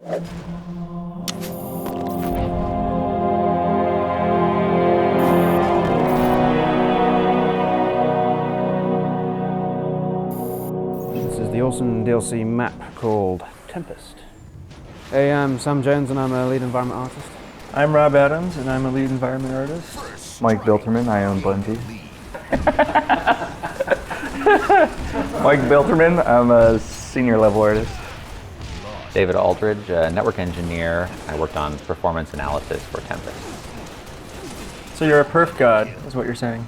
This is the awesome DLC map called Tempest. Hey, I'm Sam Jones and I'm a lead environment artist. I'm Rob Adams and I'm a lead environment artist. Mike Bilterman, I own Bungie. Mike Bilterman, I'm a senior level artist. David Aldridge, a network engineer. I worked on performance analysis for Tempest. So you're a perf god, is what you're saying?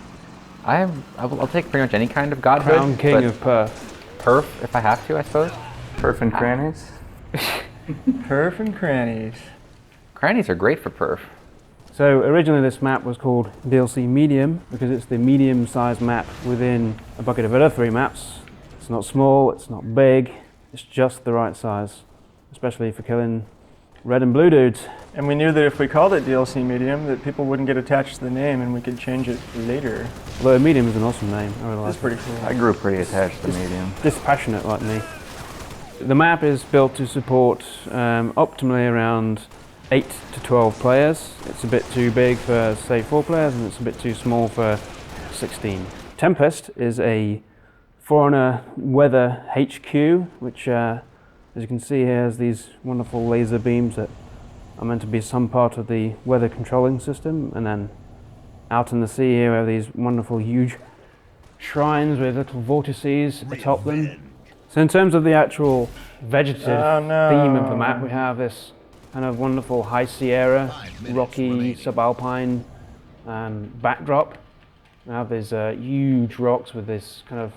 I'll take pretty much any kind of godhood. Crown King of Perf. Perf, if I have to, I suppose. Perf and crannies. Perf and crannies. Crannies are great for perf. So originally this map was called DLC Medium because it's the medium-sized map within a bucket of other 3 maps. It's not small, it's not big, it's just the right size, especially for killing red and blue dudes. And we knew that if we called it DLC Medium, that people wouldn't get attached to the name and we could change it later. Although Medium is an awesome name, I really like it. That's pretty cool. I grew pretty attached to Medium. Dispassionate like me. The map is built to support optimally around 8 to 12 players. It's a bit too big for, say, 4 players, and it's a bit too small for 16. Tempest is a Foreigner weather HQ, which, as you can see here, has these wonderful laser beams that are meant to be some part of the weather controlling system. And then out in the sea here, we have these wonderful, huge shrines with little vortices atop them. So in terms of the actual vegetative theme of the map, we have this kind of wonderful high Sierra, rocky, subalpine backdrop. We have these huge rocks with this kind of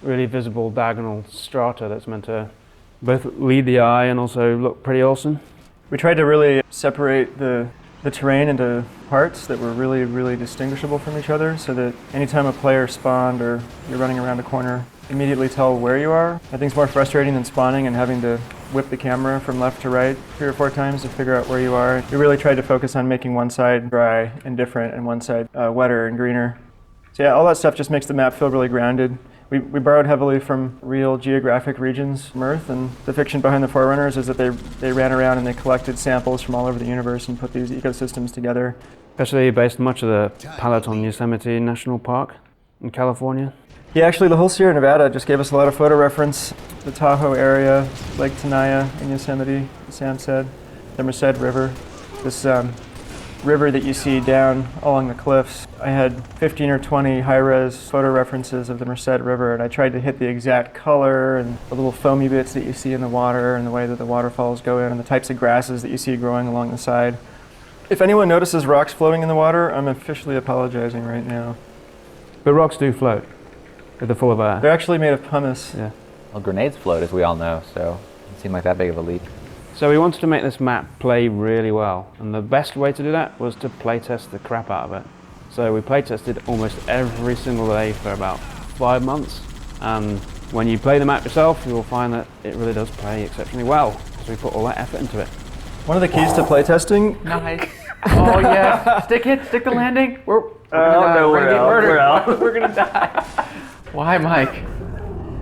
really visible diagonal strata that's meant to both lead the eye and also look pretty awesome. We tried to really separate the terrain into parts that were really, really distinguishable from each other so that anytime a player spawned or you're running around a corner, immediately tell where you are. I think it's more frustrating than spawning and having to whip the camera from left to right 3 or 4 times to figure out where you are. We really tried to focus on making one side dry and different and one side wetter and greener. So yeah, all that stuff just makes the map feel really grounded. We borrowed heavily from real geographic regions, Mirth, and the fiction behind the Forerunners is that they ran around and they collected samples from all over the universe and put these ecosystems together. Especially based much of the palette on Yosemite National Park in California. Yeah, actually the whole Sierra Nevada just gave us a lot of photo reference. The Tahoe area, Lake Tenaya in Yosemite, Sam said, the Merced River, this river that you see down along the cliffs. I had 15 or 20 high-res photo references of the Merced River, and I tried to hit the exact color and the little foamy bits that you see in the water and the way that the waterfalls go in and the types of grasses that you see growing along the side. If anyone notices rocks floating in the water, I'm officially apologizing right now. But rocks do float if they're full of air. They're actually made of pumice. Yeah. Well, grenades float, as we all know, so it didn't seem like that big of a leap. So we wanted to make this map play really well, and the best way to do that was to playtest the crap out of it. So we playtested almost every single day for about 5 months, and when you play the map yourself, you will find that it really does play exceptionally well, because we put all that effort into it. One of the keys to playtesting... Nice. Oh yeah, stick the landing. We're gonna get murdered. We're gonna die. Why, Mike?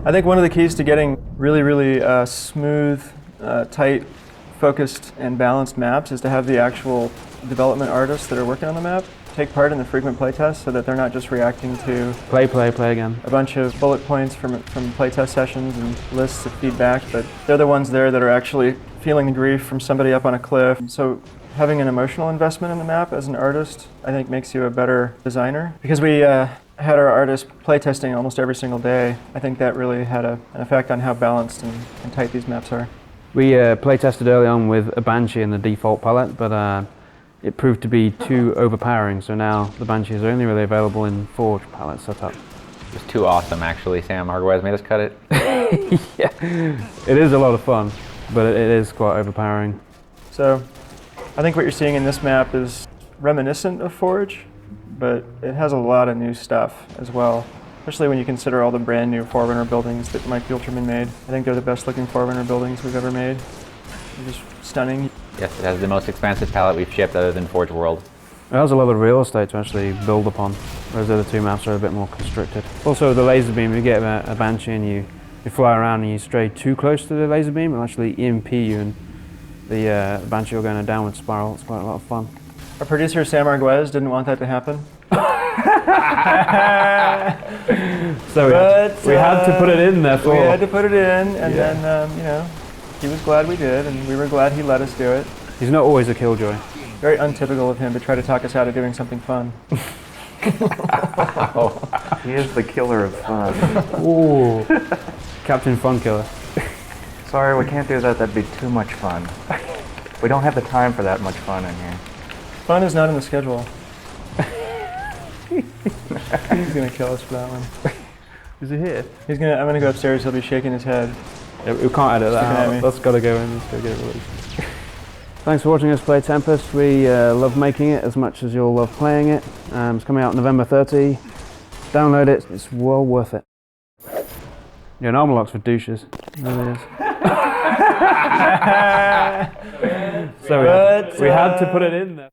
I think one of the keys to getting really, really smooth, tight, focused, and balanced maps is to have the actual development artists that are working on the map take part in the frequent playtests so that they're not just reacting to Play again. a bunch of bullet points from playtest sessions and lists of feedback, but they're the ones there that are actually feeling the grief from somebody up on a cliff. So having an emotional investment in the map as an artist, I think makes you a better designer. Because we had our artists playtesting almost every single day, I think that really had an effect on how balanced and tight these maps are. We playtested early on with a Banshee in the default palette, but it proved to be too overpowering, so now the Banshees are only really available in Forge palette setup. It was too awesome, actually, Sam. Otherwise made us cut it. Yeah, it is a lot of fun, but it is quite overpowering. So I think what you're seeing in this map is reminiscent of Forge, but it has a lot of new stuff as well, especially when you consider all the brand new Forerunner buildings that Mike Bilterman made. I think they're the best looking Forerunner buildings we've ever made. They're just stunning. Yes, it has the most expansive palette we've shipped other than Forge World. It has a lot of real estate to actually build upon, whereas the other 2 maps are a bit more constricted. Also the laser beam, you get a Banshee and you fly around and you stray too close to the laser beam, it'll actually EMP you and the Banshee will go in a downward spiral. It's quite a lot of fun. Our producer Sam Arguez didn't want that to happen. So we had to put it in there for. We had to put it in, and then he was glad we did, and we were glad he let us do it. He's not always a killjoy. Very untypical of him to try to talk us out of doing something fun. He is the killer of fun. Ooh, Captain Fun Killer. Sorry, we can't do that. That'd be too much fun. We don't have the time for that much fun in here. Fun is not in the schedule. He's gonna kill us for that one. Is he here? I'm gonna go upstairs. He'll be shaking his head. Yeah, we can't edit that out. That's got to go in. Let's go get it released. Thanks for watching us play Tempest. We love making it as much as you'll love playing it. It's coming out November 30. Download it. It's well worth it. Yeah, an armor lock's for douches. It really is. So we had to put it in there.